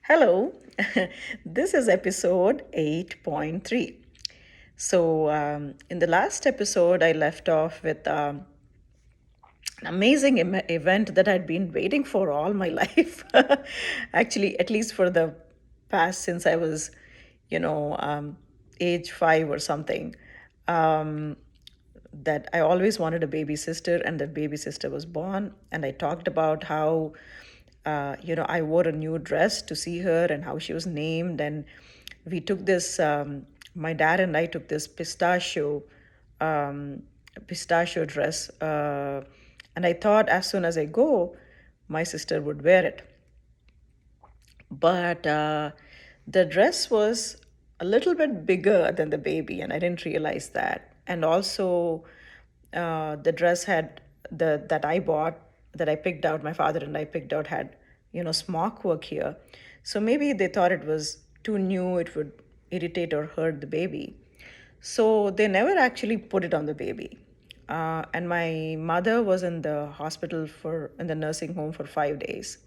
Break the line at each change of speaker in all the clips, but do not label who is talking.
Hello, this is episode 8.3. In the last episode, I left off with an amazing event that I'd been waiting for all my life. Actually, at least for the past since I was, you know, age 5 or something. Um, that I always wanted a baby sister, and that baby sister was born. And I talked about how, I wore a new dress to see her and how she was named. And we took this, my dad and I took this pistachio dress. And I thought as soon as I go, my sister would wear it. But the dress was a little bit bigger than the baby, and I didn't realize that. And also, the dress had that I bought, that I picked out, my father and I picked out, had smock work here. So maybe they thought it was too new, it would irritate or hurt the baby. So they never actually put it on the baby. And my mother was in the hospital in the nursing home for 5 days.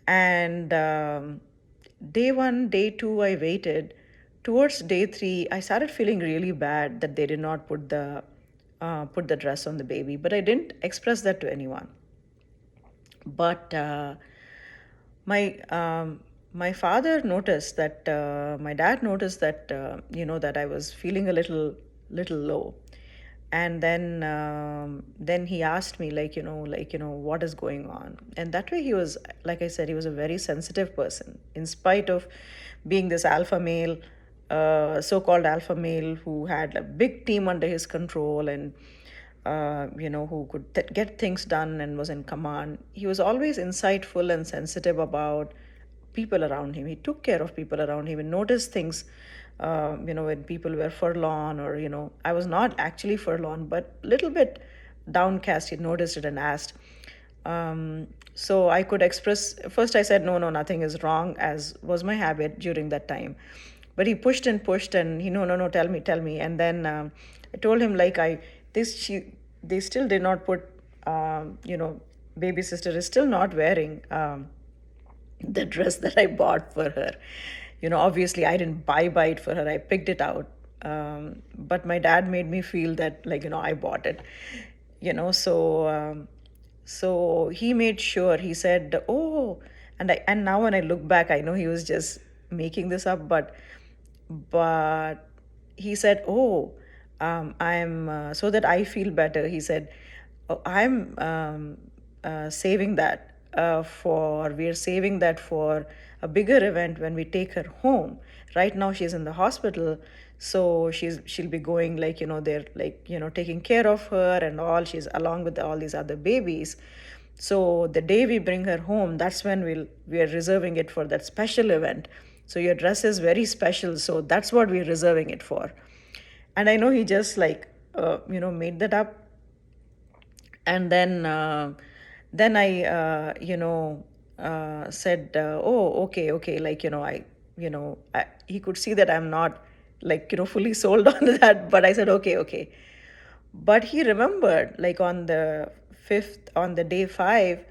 And day one, day two, I waited. Towards day three, I started feeling really bad that they did not put the dress on the baby, but I didn't express that to anyone. But my my father noticed that my dad noticed that that I was feeling a little low. And then he asked me, what is going on. And that way, he was, like I said, he was a very sensitive person, in spite of being this alpha male, so-called alpha male, who had a big team under his control, and who could get things done and was in command. He was always insightful and sensitive about people around him. He took care of people around him and noticed things, when people were forlorn, or, I was not actually forlorn, but a little bit downcast. He noticed it and asked. So I could express. First, I said, no, no, nothing is wrong, as was my habit during that time. But he pushed, and he, no, no, no, tell me. And then I told him, like, they still did not put, baby sister is still not wearing the dress that I bought for her. Obviously, I didn't buy it for her. I picked it out. But my dad made me feel that, I bought it. So he made sure. He said, "Oh," and now when I look back, I know he was just making this up, but he said, "Oh, I'm so that I feel better." He said, "Oh, I'm saving that we're saving that for a bigger event when we take her home. Right now, she's in the hospital, so she'll be going, they're, taking care of her and all. She's along with all these other babies. So the day we bring her home, that's when we are reserving it for that special event. So your dress is very special, so that's what we're reserving it for." And I know he just made that up. And then I said, "Oh, okay, okay." He could see that I'm not, fully sold on that, but I said, "Okay, okay." But he remembered, like, on the day 5,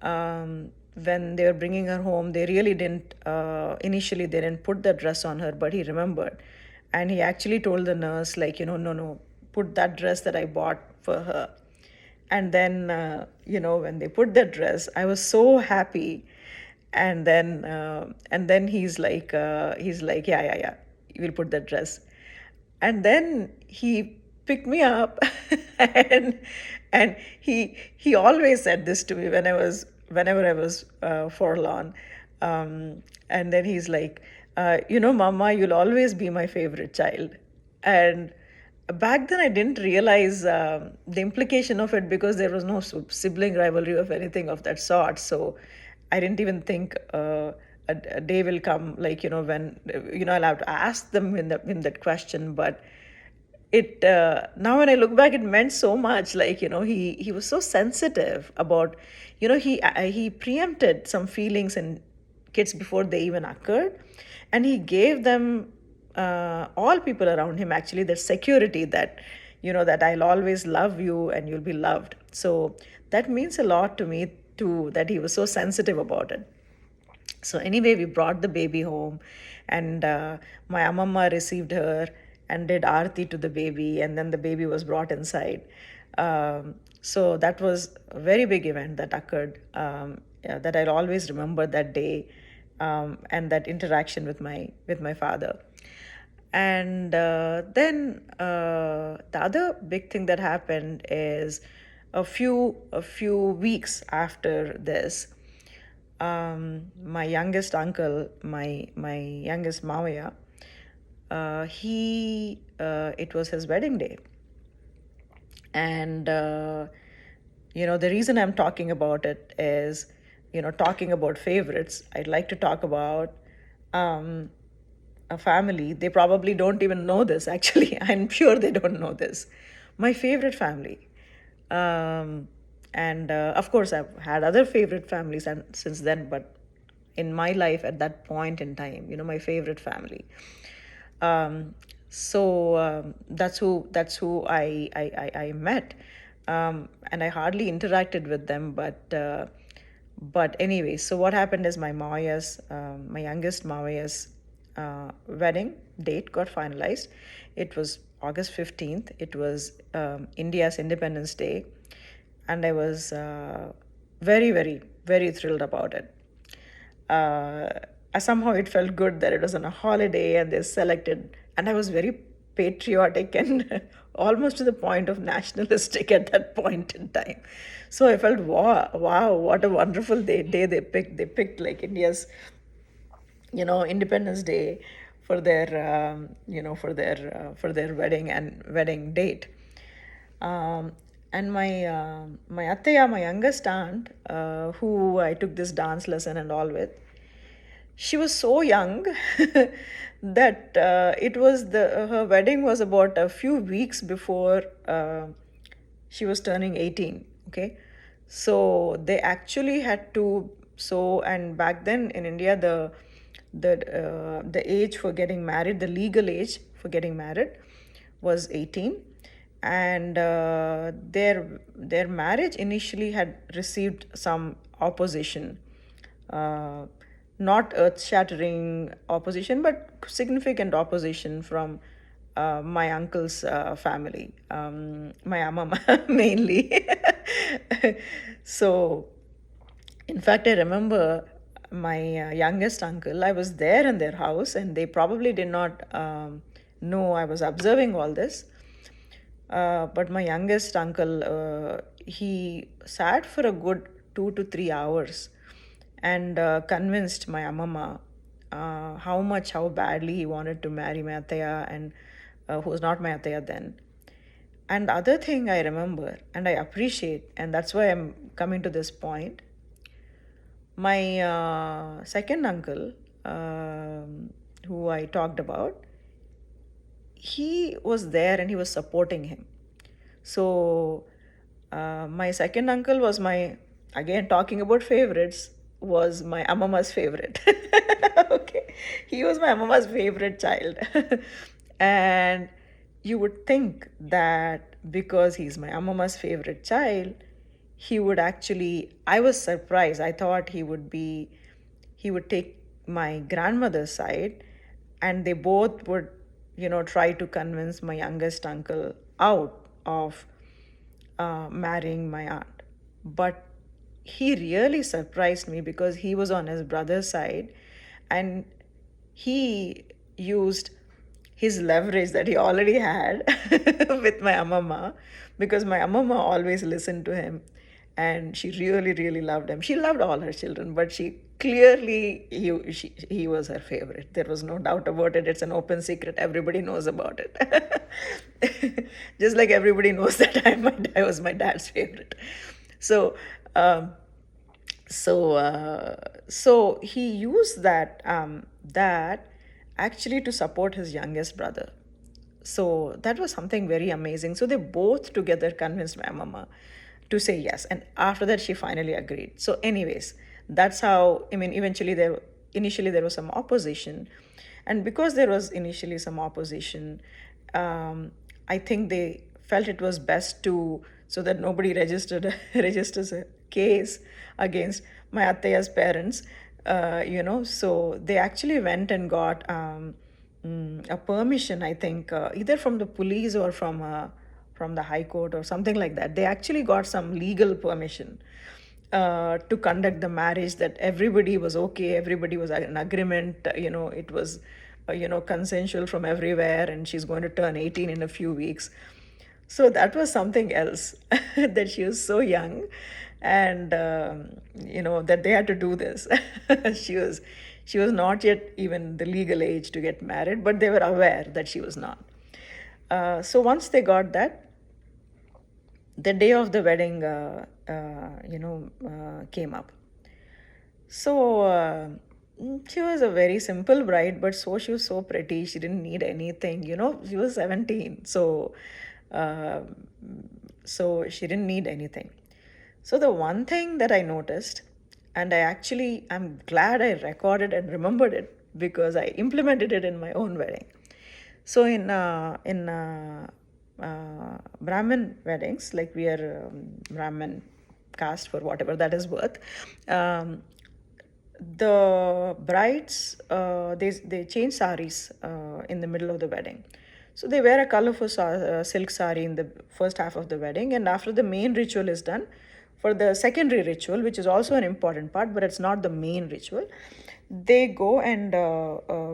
when they were bringing her home, they really didn't, initially, they didn't put the dress on her, but he remembered. And he actually told the nurse, no, no, put that dress that I bought for her. And then, when they put the dress, I was so happy. And then he's like, yeah, yeah, yeah, you will put that dress. And then he picked me up, and he always said this to me whenever I was forlorn. And then he's like, Mama, you'll always be my favorite child. And back then I didn't realize the implication of it, because there was no sibling rivalry of anything of that sort. So I didn't even think a day will come, when I'll have to ask them in that question. But it now when I look back, it meant so much. He was so sensitive about, he preempted some feelings in kids before they even occurred, and he gave them, all people around him, actually, the security that, that I'll always love you and you'll be loved. So that means a lot to me too, that he was so sensitive about it. So anyway, we brought the baby home, and my amamma received her and did aarti to the baby, and then the baby was brought inside. So that was a very big event that occurred, yeah, that I'll always remember that day, and that interaction with my father. And then the other big thing that happened is a few weeks after this, my youngest uncle, my youngest Mawaya, he it was his wedding day, and the reason I'm talking about it is, talking about favorites. I'd like to talk about um, a family. They probably don't even know this. Actually, I'm sure they don't know this. My favorite family. Um, and of course, I've had other favorite families and since then, but in my life at that point in time, my favorite family. So that's who I met, and I hardly interacted with them, but anyway. So what happened is my youngest Maya's wedding date got finalized. It was August 15th. It was India's Independence Day, and I was very, very, very thrilled about it. uh, Somehow it felt good that it was on a holiday and they selected, and I was very patriotic and almost to the point of nationalistic at that point in time. So I felt, wow, wow, what a wonderful day they picked. They picked like India's, Independence Day for their, for their wedding date. um, and my attaya, my youngest aunt, who I took this dance lesson and all with, she was so young that it was the her wedding was about a few weeks before she was turning 18. Okay, so they actually had to, and back then in India, the age for getting married, the legal age for getting married, was 18. And their marriage initially had received some opposition, uh, not earth-shattering opposition, but significant opposition from my uncle's family, my mama mainly. So, in fact, I remember my youngest uncle. I was there in their house, and they probably did not know I was observing all this. But my youngest uncle, he sat for a good 2 to 3 hours and convinced my amama how badly he wanted to marry my ataya, and who was not my ataya then. And the other thing I remember and I appreciate, and that's why I'm coming to this point, my second uncle, who I talked about, he was there and he was supporting him. So, my second uncle was again talking about favorites, was my amama's favorite. Okay, he was my amama's favorite child. And you would think that because he's my amama's favorite child, he would actually, I was surprised. I thought he would take my grandmother's side, and they both would, try to convince my youngest uncle out of marrying my aunt. But he really surprised me because he was on his brother's side, and he used his leverage that he already had with my amama, because my amama always listened to him, and she really, really loved him. She loved all her children, but she clearly, he was her favorite. There was no doubt about it. It's an open secret. Everybody knows about it. Just like everybody knows that I was my dad's favorite. So, um, so he used that actually to support his youngest brother. So that was something very amazing. So they both together convinced my mama to say yes, and after that she finally agreed. So anyways, that's how, I mean, initially there was some opposition, and because there was initially some opposition, I think they felt it was best to, so that nobody registers a case against my Attaya's parents. So they actually went and got a permission, I think, either from the police or from the high court or something like that. They actually got some legal permission to conduct the marriage, that everybody was okay, everybody was in agreement, it was consensual from everywhere, and she's going to turn 18 in a few weeks. So that was something else, that she was so young, and that they had to do this. she was she was not yet even the legal age to get married, but they were aware that she was not. So once they got that, the day of the wedding came up. So she was a very simple bride, but she was so pretty. She didn't need anything. She was 17, uh, so she didn't need anything. So the one thing that I noticed, and I'm glad I recorded and remembered it, because I implemented it in my own wedding. So in Brahmin weddings, like we are Brahmin caste for whatever that is worth, the brides, they change saris in the middle of the wedding. So they wear a colorful silk sari in the first half of the wedding, and after the main ritual is done, for the secondary ritual, which is also an important part, but it's not the main ritual, they go and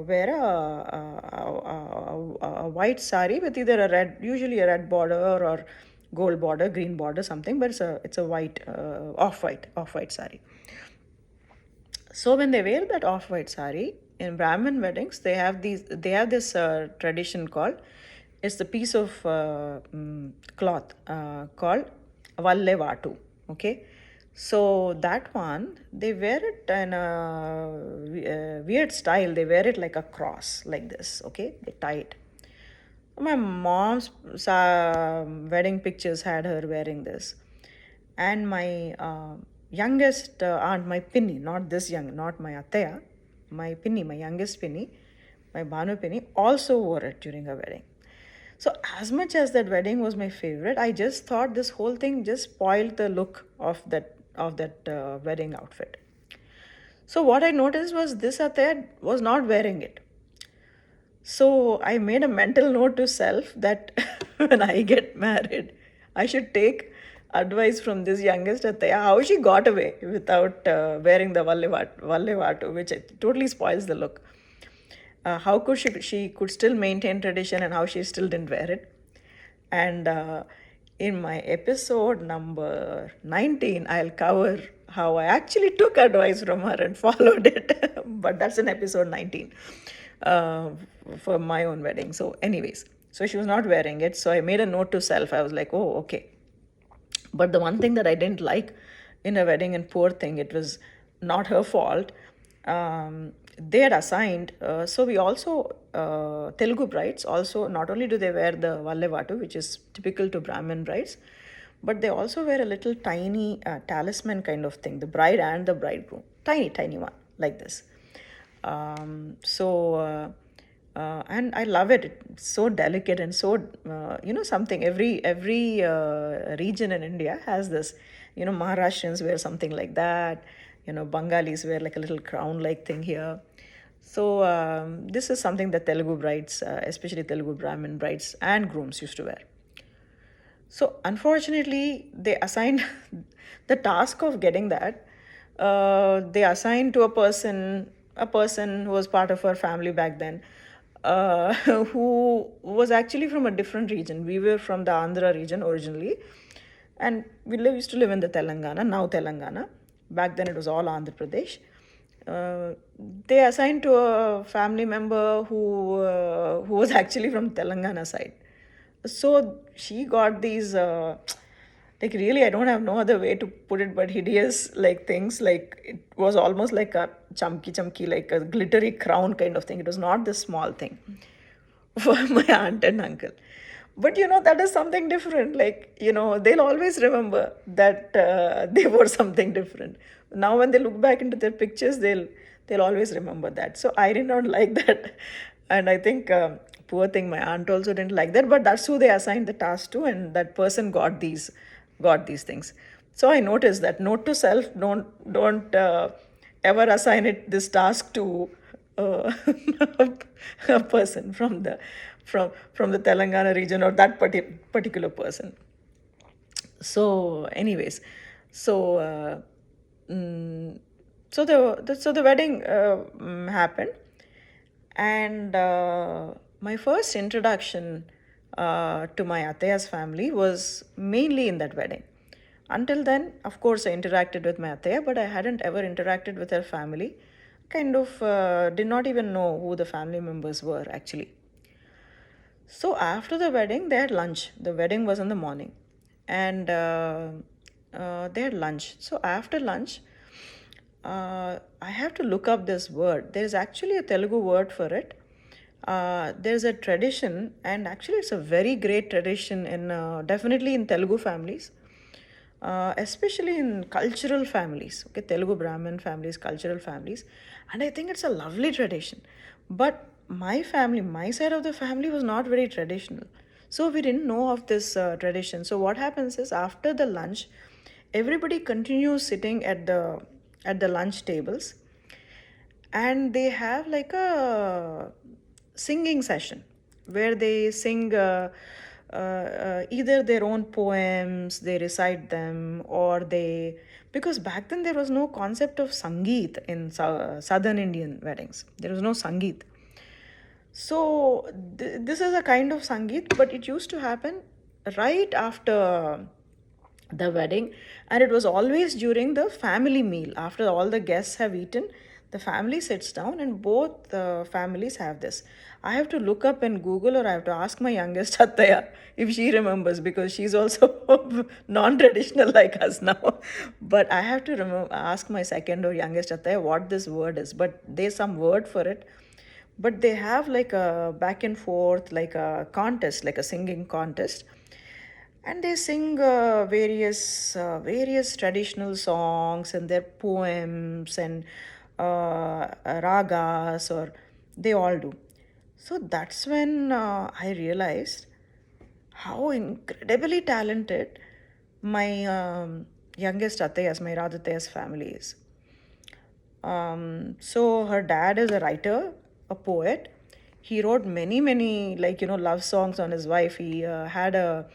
wear a white sari with either usually a red border or gold border, green border, something, but it's a white, off-white sari. So when they wear that off-white sari in Brahmin weddings, they have this tradition called, it's the piece of cloth called valle vatu. Okay, so that one, they wear it in a weird style. They wear it like a cross, like this. Okay, they tie it. My mom's wedding pictures had her wearing this, and my youngest aunt, my pinny, not this young, not my ataya, my pinny, my youngest pinny, my Banu pinny, also wore it during her wedding. So as much as that wedding was my favorite, I just thought this whole thing just spoiled the look of that wedding outfit. So what I noticed was this ataya was not wearing it. So I made a mental note to self that when I get married, I should take advice from this youngest Attaya, how she got away without wearing the Vallevatu, which totally spoils the look. How could she could still maintain tradition, and how she still didn't wear it. And in my episode number 19, I'll cover how I actually took advice from her and followed it. But that's in episode 19 uh, for my own wedding. So, anyways, so she was not wearing it. So I made a note to self. I was like, oh, okay. But the one thing that I didn't like in a wedding, and poor thing, it was not her fault. They had assigned, so we also, Telugu brides also, not only do they wear the Vallevatu, which is typical to Brahmin brides, but they also wear a little tiny talisman kind of thing, the bride and the bridegroom. Tiny, tiny one, like this. And I love it. It's so delicate and so something. Every region in India has this. Maharashtrians wear something like that. Bengalis wear like a little crown-like thing here. So this is something that Telugu brides, especially Telugu Brahmin brides and grooms, used to wear. So unfortunately, they assigned the task of getting that. They assigned to a person who was part of our family back then, who was actually from a different region. We were from the Andhra region originally, and used to live in the Telangana, now Telangana. Back then it was all Andhra Pradesh. They assigned to a family member who was actually from Telangana side. So she got these like, really, I don't have no other way to put it but hideous, like, things. Like, it was almost like a chumky, like a glittery crown kind of thing. It was not this small thing for my aunt and uncle. But that is something different. Like, they'll always remember that they wore something different. Now when they look back into their pictures, they'll always remember that. So I did not like that. And I think, poor thing, my aunt also didn't like that. But that's who they assigned the task to, and that person got these things. So I noticed that. Note to self: don't ever assign this task to uh, a person from the Telangana region, or that particular person. So, anyways, so mm, so the wedding happened, and my first introduction to my Ataya's family was mainly in that wedding. Until then, of course, I interacted with my Ataya, but I hadn't ever interacted with her family. Kind of did not even know who the family members were actually. So after the wedding, they had lunch. The wedding was in the morning, and they had lunch. So after lunch, I have to look up this word. There is actually a Telugu word for it. There's a tradition, and actually, it's a very great tradition in definitely in Telugu families, especially in cultural families. Okay, Telugu Brahmin families, cultural families, and I think it's a lovely tradition. But my family, my side of the family, was not very traditional, so we didn't know of this tradition. So what happens is, after the lunch, everybody continues sitting at the lunch tables, and they have like a singing session where they sing either their own poems, they recite them, or they, because back then there was no concept of sangeet in southern Indian weddings. There was no sangeet. So this is a kind of sangeet, but it used to happen right after the wedding, and it was always during the family meal. After all the guests have eaten, the family sits down, and both families have this. I have to look up in Google, or I have to ask my youngest Attaya if she remembers, because she's also non-traditional like us now. But I have to ask my second or youngest Attaya what this word is. But there's some word for it. But they have like a back and forth, like a contest, like a singing contest, and they sing various traditional songs and their poems and ragas, or they all do. So that's when I realized how incredibly talented my youngest Atayas, my Radhatayas family is. So her dad is a writer, a poet. He wrote many, like, love songs on his wife. He had a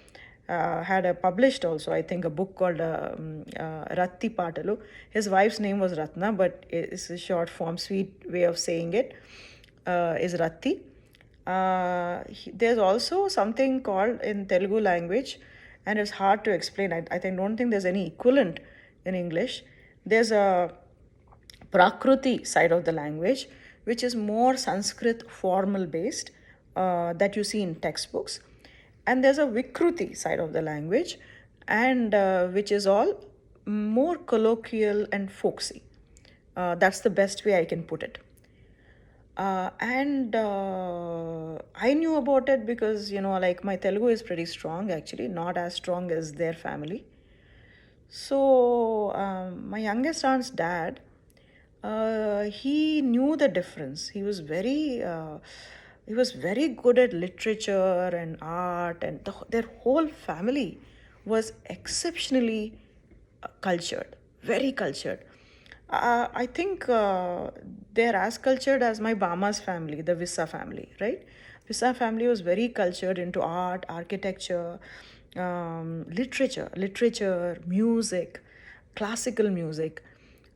published also, I think, a book called Ratti Patalu. His wife's name was Ratna, but it's a short form, sweet way of saying it, is Ratti. There's also something called in Telugu language, and it's hard to explain. Don't think there's any equivalent in English. There's a Prakruti side of the language, which is more Sanskrit formal based, that you see in textbooks. And there's a Vikruti side of the language, and which is all more colloquial and folksy. That's the best way I can put it. And I knew about it because, like, my Telugu is pretty strong actually, not as strong as their family. So, my youngest aunt's dad, he knew the difference. He was very good at literature and art, and their whole family was exceptionally cultured, very cultured. I think they're as cultured as my Bama's family, the Vissa family, right? Vissa family was very cultured into art, architecture, literature, music, classical music.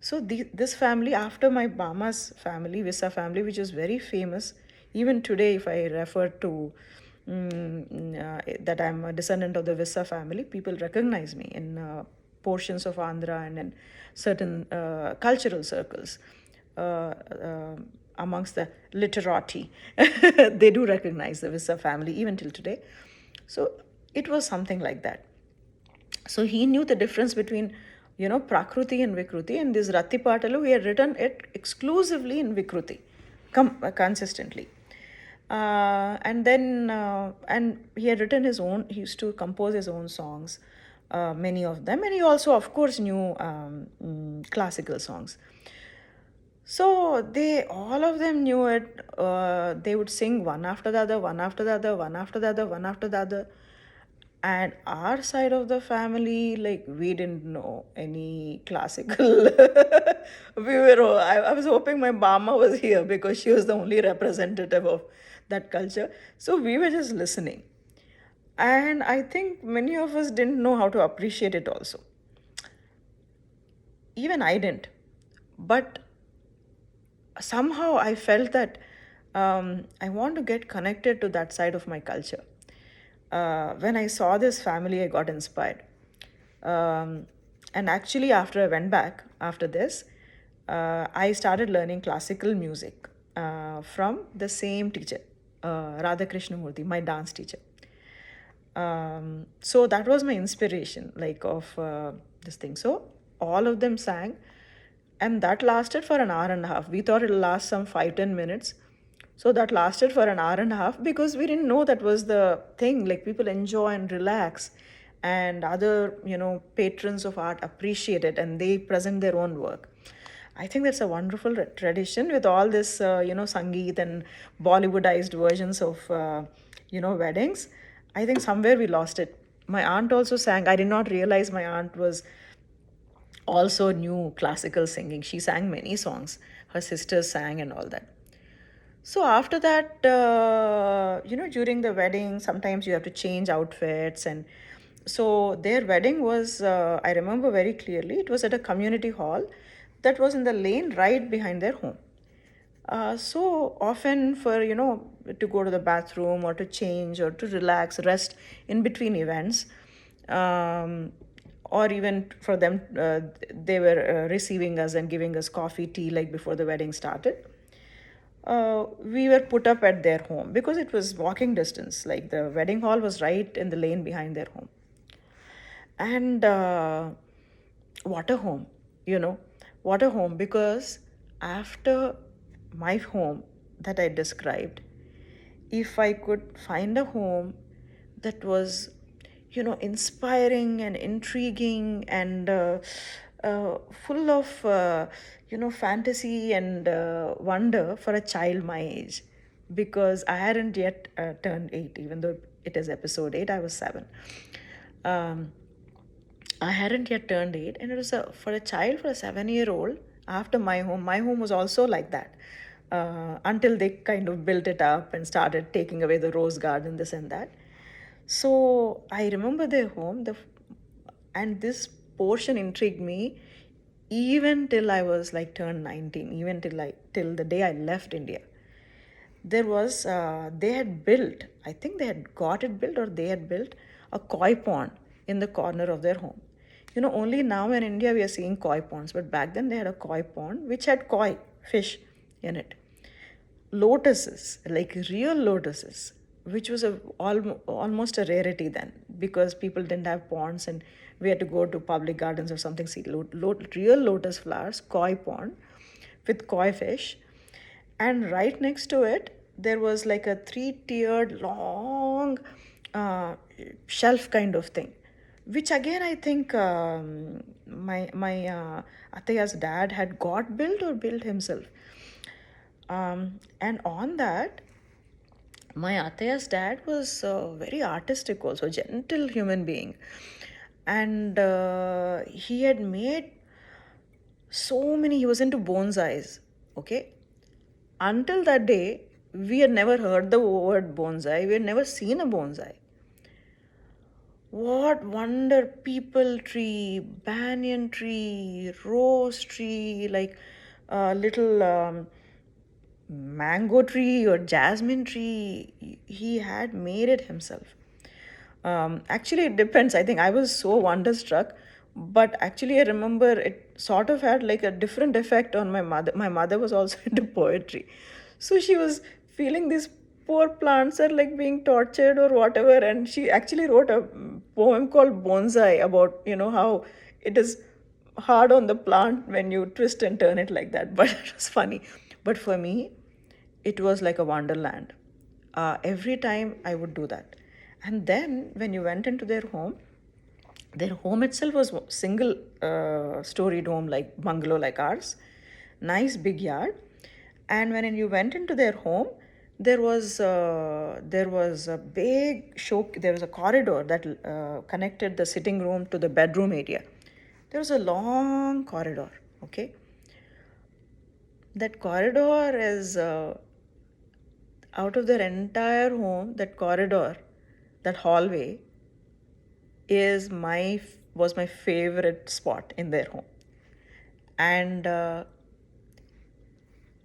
So this family, after my Bama's family, Vissa family, which is very famous, even today, if I refer to that I'm a descendant of the Vissa family, people recognize me in portions of Andhra and in certain cultural circles. Amongst the literati, they do recognize the Vissa family even till today. So it was something like that. So he knew the difference between, Prakruti and Vikruti, and this Ratti Patalu, he had written it exclusively in Vikruti, consistently. And he had written his own, he used to compose his own songs, many of them, and he also, of course, knew classical songs. So all of them knew it. They would sing one after the other, one after the other, one after the other, one after the other. And our side of the family, like, we didn't know any classical. I was hoping my mama was here because she was the only representative of that culture. So we were just listening. And I think many of us didn't know how to appreciate it also. Even I didn't. But somehow I felt that I want to get connected to that side of my culture. When I saw this family, I got inspired. Um, and actually, after I went back after this, I started learning classical music from the same teacher, Radha Krishnamurthy, my dance teacher. So that was my inspiration, like, of this thing. So all of them sang, and that lasted for an hour and a half. We thought it'll last some 5-10 minutes. So that lasted for an hour and a half because we didn't know that was the thing. Like, people enjoy and relax, and other, patrons of art appreciate it and they present their own work. I think that's a wonderful tradition with all this, Sangeet and Bollywoodized versions of, weddings. I think somewhere we lost it. My aunt also sang. I did not realize my aunt was also knew classical singing. She sang many songs. Her sisters sang and all that. So after that, during the wedding, sometimes you have to change outfits. And so their wedding was, I remember very clearly, it was at a community hall that was in the lane right behind their home. So often, for to go to the bathroom or to change or to relax, rest in between events, um, or even for them, they were receiving us and giving us coffee, tea, like before the wedding started. We were put up at their home because it was walking distance. Like, the wedding hall was right in the lane behind their home. And what a home, you know, what a home, because after my home that I described, if I could find a home that was, inspiring and intriguing and full of, fantasy and wonder for a child my age, because I hadn't yet turned 8, even though it is episode 8, I was 7. Um, I hadn't yet turned 8, and it was for a child, for a 7-year-old. After my home was also like that, until they kind of built it up and started taking away the rose garden, this and that. So I remember their home, and this portion intrigued me even till I was like turned 19, even till the day I left India. There was, they had built, I think they had got it built, or they had built a koi pond in the corner of their home. Only now in India we are seeing koi ponds, but back then they had a koi pond which had koi fish in it. Lotuses, like real lotuses, which was almost a rarity then, because people didn't have ponds and we had to go to public gardens or something, see real lotus flowers, koi pond with koi fish. And right next to it there was like a 3-tiered long uh, shelf kind of thing, which again I think my Ataya's dad had got built or built himself. And on that, my Ataya's dad was very artistic, also gentle human being, and he had made so many. He was into bonsais. Okay, until that day, we had never heard the word bonsai. We had never seen a bonsai. What wonder! People tree, banyan tree, rose tree, like a little mango tree or jasmine tree. He had made it himself. Actually, it depends. I think I was so wonderstruck, but actually, I remember it sort of had like a different effect on my mother. My mother was also into poetry, so she was feeling these poor plants are like being tortured or whatever, and she actually wrote a poem called Bonsai about how it is hard on the plant when you twist and turn it like that. But it was funny. But for me, it was like a wonderland. Every time I would do that. And then when you went into their home itself was single storied home, like bungalow like ours, nice big yard. And when you went into their home, there was a big show. There was a corridor that connected the sitting room to the bedroom area. There was a long corridor. Okay, that corridor is out of their entire home. That corridor, that hallway, was my favorite spot in their home. And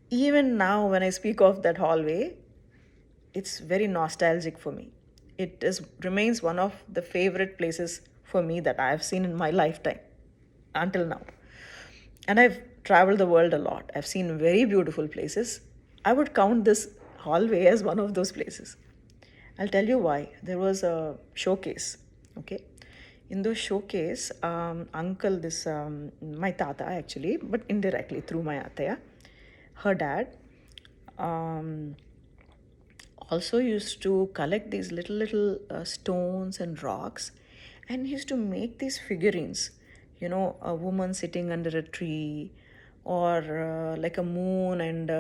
even now, when I speak of that hallway, it's very nostalgic for me. It is remains one of the favorite places for me that I have seen in my lifetime until now. And I've traveled the world a lot. I've seen very beautiful places. I would count this hallway as one of those places. I'll tell you why. There was a showcase. Okay, in the showcase, uncle, this my tata actually, but indirectly through my ataya, her dad, um, also used to collect these little stones and rocks, and he used to make these figurines. A woman sitting under a tree, or like a moon, and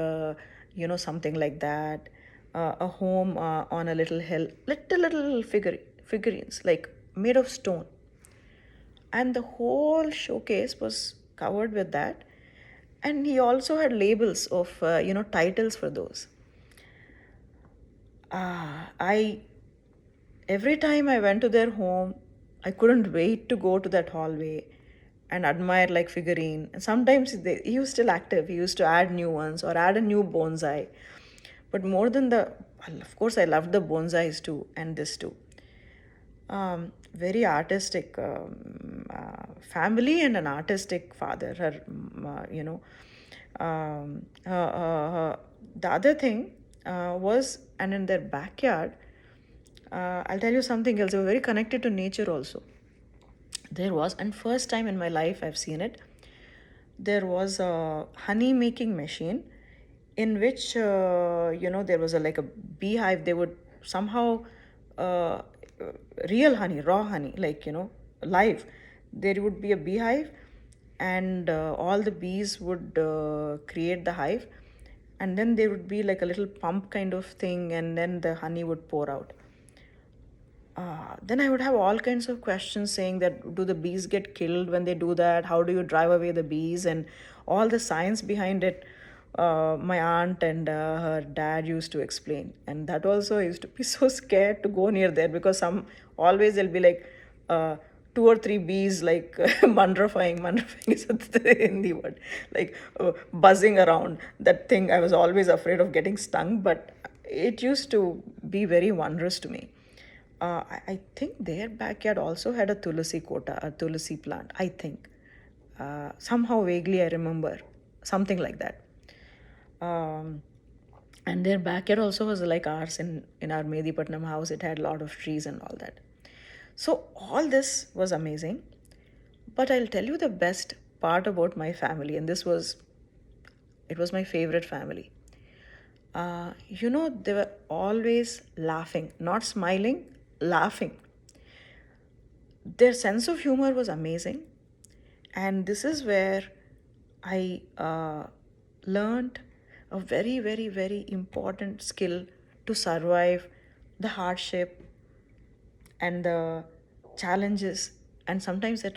something like that. A home on a little hill, little figurines like made of stone, and the whole showcase was covered with that. And he also had labels of titles for those. I Every time I went to their home, I couldn't wait to go to that hallway and admire like figurine. And sometimes he was still active. He used to add new ones or add a new bonsai. But more than well, of course, I loved the bonsais too, and this too. Very artistic family and an artistic father. The other thing was, and in their backyard, I'll tell you something else. They were very connected to nature also. There was, and first time in my life I've seen it, there was a honey making machine in which there was like a beehive. They would somehow uh, real honey, raw honey, like live. There would be a beehive, and all the bees would create the hive, and then there would be like a little pump kind of thing, and then the honey would pour out. Then I would have all kinds of questions saying that, do the bees get killed when they do that? How do you drive away the bees? And all the science behind it, my aunt and her dad used to explain. And that also, I used to be so scared to go near there, because always there'll be like two or three bees like mundrafying is the Hindi word, like buzzing around. That thing, I was always afraid of getting stung, but it used to be very wondrous to me. I think their backyard also had a tulsi kota, a tulsi plant. I think somehow vaguely I remember something like that. Um, and their backyard also was like ours in our Medipatnam house. It had a lot of trees and all that. So all this was amazing. But I'll tell you the best part about my family, and it was my favorite family. They were always laughing, not smiling, laughing. Their sense of humor was amazing. And this is where I learned a very, very, very important skill to survive the hardship and the challenges, and sometimes the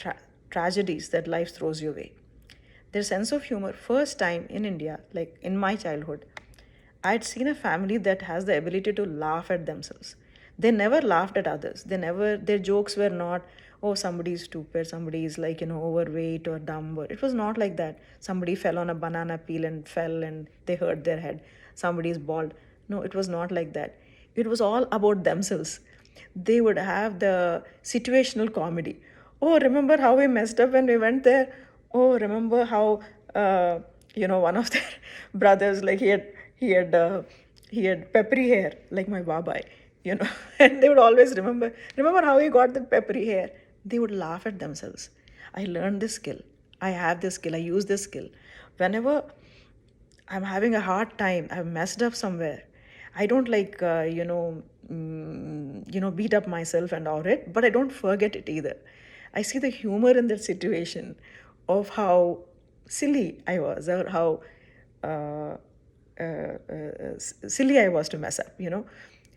tragedies that life throws your way. Their sense of humor, first time in India, like in my childhood, I'd seen a family that has the ability to laugh at themselves. They never laughed at others. Their jokes were not, oh, somebody is stupid, somebody is like, overweight or dumb. Or, it was not like that. Somebody fell on a banana peel and fell and they hurt their head. Somebody is bald. No, it was not like that. It was all about themselves. They would have the situational comedy. Oh, remember how we messed up when we went there? Oh, remember how one of their brothers, like he had peppery hair like my babai, and they would always remember how he got that peppery hair. They would laugh at themselves. I learned this skill. I have this skill. I use this skill whenever I'm having a hard time. I've messed up somewhere. I don't like, beat up myself and all it, but I don't forget it either. I see the humor in that situation of how silly I was, or how, uh, silly I was to mess up, you know.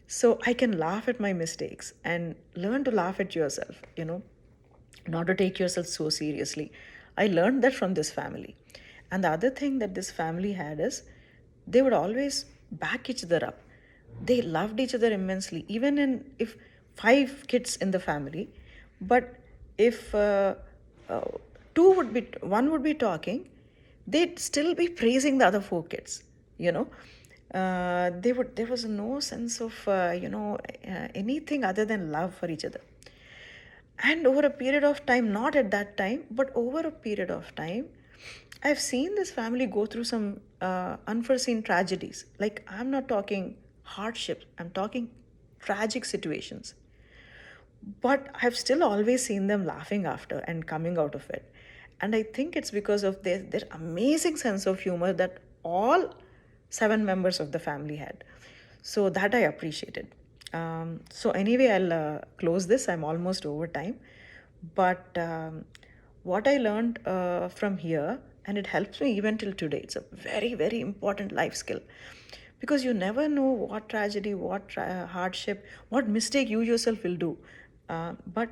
So I can laugh at my mistakes and learn to laugh at yourself, you know, not to take yourself so seriously. I learned that from this family. And the other thing that this family had is they would always back each other up. They loved each other immensely, even in if five kids in the family, but if uh, two would be one would be talking, they'd still be praising the other four kids. You know, they would there was no sense of anything other than love for each other. And over a period of time, not at that time, but over a period of time, I've seen this family go through some unforeseen tragedies. Like, I'm not talking hardships, I'm talking tragic situations. But I've still always seen them laughing after and coming out of it. And I think it's because of their amazing sense of humor that all seven members of the family had. So that I appreciated. So anyway, I'll close this. I'm almost over time. But what I learned from here, and it helps me even till today, it's a very, very important life skill, because you never know what tragedy, what hardship, what mistake you yourself will do. But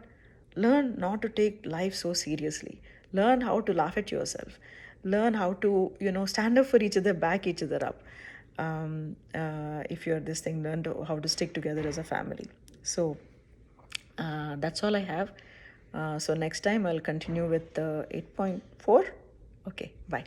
learn not to take life so seriously. Learn how to laugh at yourself. Learn how to, you know, stand up for each other, back each other up. If you're this thing, learn to, how to stick together as a family. So that's all I have. So next time I'll continue with 8.4. Okay, bye.